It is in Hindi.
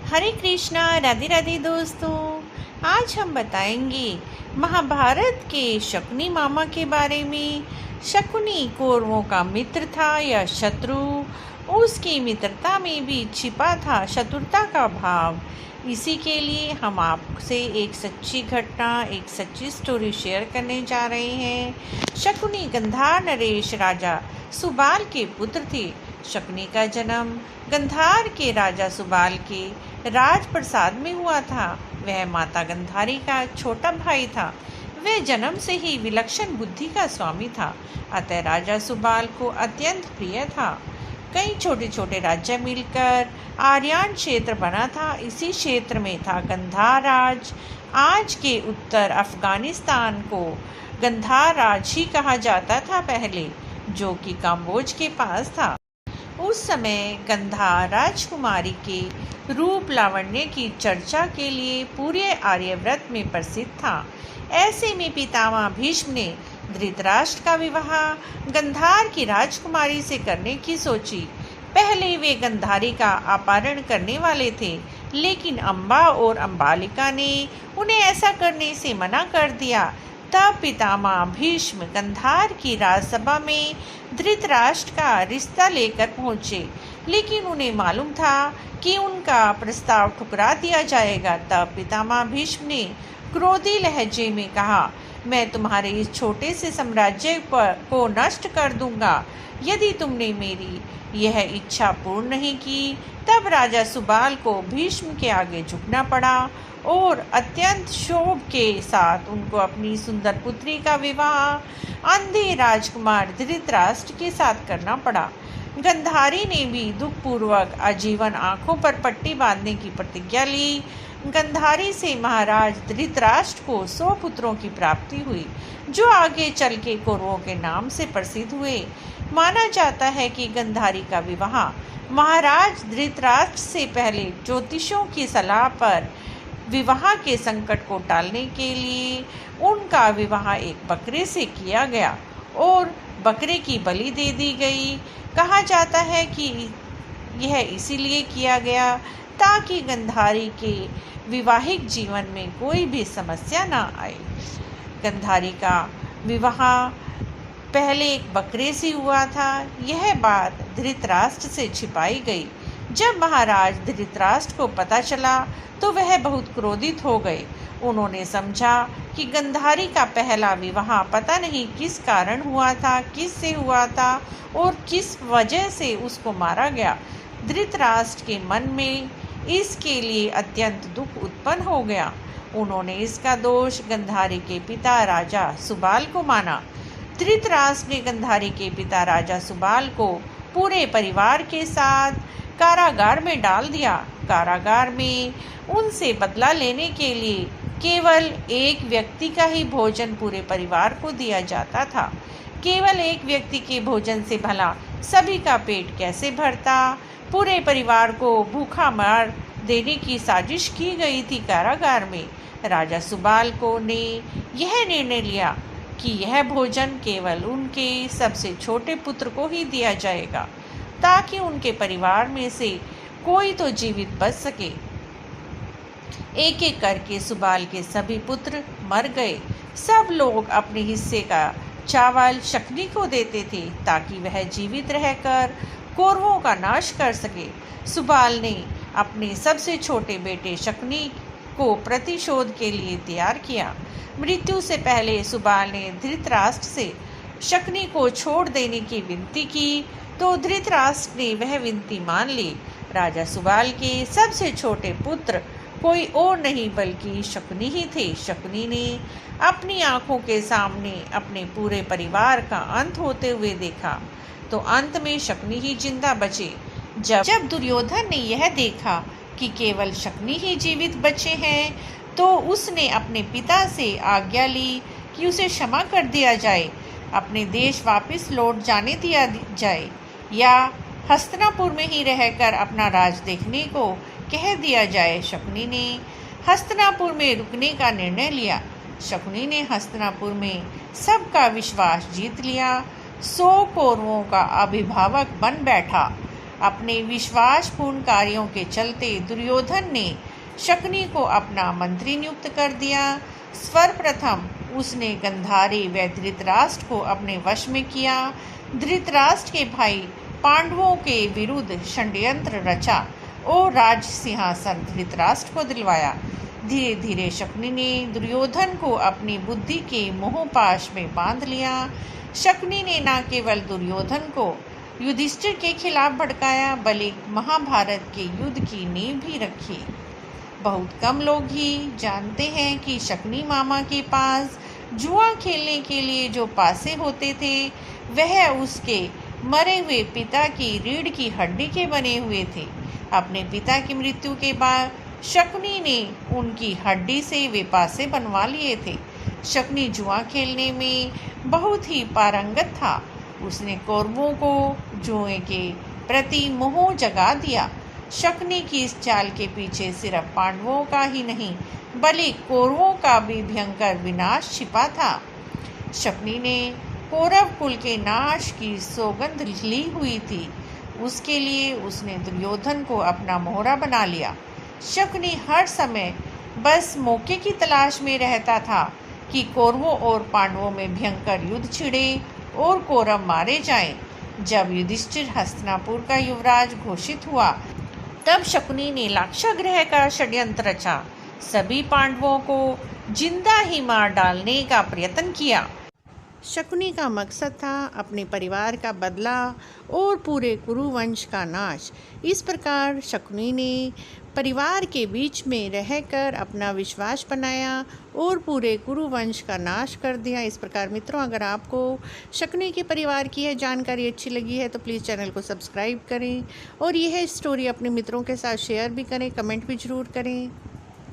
हरे कृष्णा, राधे राधे दोस्तों। आज हम बताएंगे महाभारत के शकुनी मामा के बारे में। शकुनी कौरवों का मित्र था या शत्रु? उसकी मित्रता में भी छिपा था शत्रुता का भाव। इसी के लिए हम आपसे एक सच्ची घटना, एक सच्ची स्टोरी शेयर करने जा रहे हैं। शकुनी गंधार नरेश राजा सुबाल के पुत्र थे। शकुनी का जन्म गंधार के राजा सुबाल के राजप्रसाद में हुआ था। वह माता गंधारी का छोटा भाई था। वह जन्म से ही विलक्षण बुद्धि का स्वामी था, अतः राजा सुबाल को अत्यंत प्रिय था। कई छोटे छोटे राज्य मिलकर आर्यान क्षेत्र बना था। इसी क्षेत्र में था गंधार राज। आज के उत्तर अफगानिस्तान को गंधार राज ही कहा जाता था पहले, जो कि काम्बोज के पास था। उस समय गंधार राजकुमारी के रूप लावण्य की चर्चा के लिए पूरे आर्यव्रत में प्रसिद्ध था। ऐसे में पितामह भीष्म ने धृतराष्ट्र का विवाह गंधार की राजकुमारी से करने की सोची। पहले वे गंधारी का अपहरण करने वाले थे, लेकिन अम्बा और अम्बालिका ने उन्हें ऐसा करने से मना कर दिया। तब पितामह भीष्म गंधार की राजसभा में धृतराष्ट्र का रिश्ता लेकर पहुँचे, लेकिन उन्हें मालूम था कि उनका प्रस्ताव ठुकरा दिया जाएगा। तब पितामह भीष्म ने क्रोधी लहजे में कहा, मैं तुम्हारे इस छोटे से साम्राज्य को नष्ट कर दूंगा यदि तुमने मेरी यह इच्छा पूर्ण नहीं की। तब राजा सुबाल को भीष्म के आगे झुकना पड़ा और अत्यंत क्षोभ के साथ उनको अपनी सुंदर पुत्री का विवाह अंधे राजकुमार धृतराष्ट्र के साथ करना पड़ा। गंधारी ने भी दुखपूर्वक आजीवन आंखों पर पट्टी बांधने की प्रतिज्ञा ली। गंधारी से महाराज धृतराष्ट्र को 100 पुत्रों की प्राप्ति हुई, जो आगे चल के कौरवों के नाम से प्रसिद्ध हुए। माना जाता है कि गंधारी का विवाह महाराज धृतराष्ट्र से पहले ज्योतिषियों की सलाह पर विवाह के संकट को टालने के लिए उनका विवाह एक बकरे से किया गया और बकरे की बलि दे दी गई। कहा जाता है कि यह इसीलिए किया गया ताकि गंधारी के वैवाहिक जीवन में कोई भी समस्या ना आए। गंधारी का विवाह पहले एक बकरे से हुआ था। यह बात धृतराष्ट्र से छिपाई गई। जब महाराज धृतराष्ट्र को पता चला तो वह बहुत क्रोधित हो गए। उन्होंने समझा कि गंधारी का पहला विवाह पता नहीं किस कारण हुआ था, किससे हुआ था और किस वजह से उसको मारा गया। धृतराष्ट्र के मन में इसके लिए अत्यंत दुख उत्पन्न हो गया। उन्होंने इसका दोष गंधारी के पिता राजा सुबाल को माना। धृतराष्ट्र ने गंधारी के पिता राजा सुबाल को पूरे परिवार के साथ कारागार में डाल दिया। कारागार में उनसे बदला लेने के लिए केवल एक व्यक्ति का ही भोजन पूरे परिवार को दिया जाता था। केवल एक व्यक्ति के भोजन से भला सभी का पेट कैसे भरता? पूरे परिवार को भूखा मार देने की साजिश की गई थी। कारागार में राजा सुबाल को ने यह निर्णय लिया कि यह भोजन केवल उनके सबसे छोटे पुत्र को ही दिया जाएगा, ताकि उनके परिवार में से कोई तो जीवित बच सके। एक एक करके सुबाल के सभी पुत्र मर गए। सब लोग अपने हिस्से का चावल शकुनी को देते थे, ताकि वह जीवित रहकर कौरवों का नाश कर सके। सुबाल ने अपने सबसे छोटे बेटे शकुनी को प्रतिशोध के लिए तैयार किया। मृत्यु से पहले सुबाल ने धृतराष्ट्र से शकुनी को छोड़ देने की विनती की, तो धृतराष्ट्र ने वह विनती मान ली। राजा सुबाल के सबसे छोटे पुत्र कोई और नहीं बल्कि शकुनी ही थे। शकुनी ने अपनी आंखों के सामने अपने पूरे परिवार का अंत होते हुए देखा, तो अंत में शकुनी ही जिंदा बचे। जब दुर्योधन ने यह देखा कि केवल शकुनी ही जीवित बचे हैं, तो उसने अपने पिता से आज्ञा ली कि उसे क्षमा कर दिया जाए, अपने देश वापस लौट जाने दिया जाए या हस्तिनापुर में ही रहकर अपना राज देखने को कह दिया जाए। शकुनी ने हस्तिनापुर में रुकने का निर्णय लिया। शकुनी ने हस्तिनापुर में सबका विश्वास जीत लिया। 100 कौरवों का अभिभावक बन बैठा। अपने विश्वासपूर्ण कार्यों के चलते दुर्योधन ने शकुनी को अपना मंत्री नियुक्त कर दिया। सर्वप्रथम उसने गंधारी व धृतराष्ट्र को अपने वश में किया। धृतराष्ट्र के भाई पांडवों के विरुद्ध षड्यंत्र रचा और राज सिंहासन धृतराष्ट्र को दिलवाया। धीरे धीरे शकुनी ने दुर्योधन को अपनी बुद्धि के मोहपाश में बांध लिया। शकुनी ने न केवल दुर्योधन को युधिष्ठिर के खिलाफ भड़काया, बल्कि महाभारत के युद्ध की नींव भी रखी। बहुत कम लोग ही जानते हैं कि शकुनी मामा के पास जुआ खेलने के लिए जो पासे होते थे वह उसके मरे हुए पिता की रीढ़ की हड्डी के बने हुए थे। अपने पिता की मृत्यु के बाद शकुनी ने उनकी हड्डी से वे पासे बनवा लिए थे। शकुनी जुआ खेलने में बहुत ही पारंगत था। उसने कौरवों को जुए के प्रति मोह जगा दिया। शकुनी की इस चाल के पीछे सिर्फ पांडवों का ही नहीं बल्कि कौरवों का भी भयंकर विनाश छिपा था। शकुनी ने कौरव कुल के नाश की सौगंध ली हुई थी। उसके लिए उसने दुर्योधन को अपना मोहरा बना लिया। शकुनी हर समय बस मौके की तलाश में रहता था कि कौरवों और पांडवों में भयंकर युद्ध छिड़े और कौरव मारे जाएं। जब युधिष्ठिर हस्तिनापुर का युवराज घोषित हुआ तब शकुनी ने लाक्षागृह का षड्यंत्र रचा। सभी पांडवों को जिंदा ही मार डालने का प्रयत्न किया। शकुनी का मकसद था अपने परिवार का बदला और पूरे कुरुवंश का नाश। इस प्रकार शकुनी ने परिवार के बीच में रहकर अपना विश्वास बनाया और पूरे कुरुवंश का नाश कर दिया। इस प्रकार मित्रों, अगर आपको शकुनी के परिवार की यह जानकारी अच्छी लगी है तो प्लीज़ चैनल को सब्सक्राइब करें और यह स्टोरी अपने मित्रों के साथ शेयर भी करें, कमेंट भी ज़रूर करें।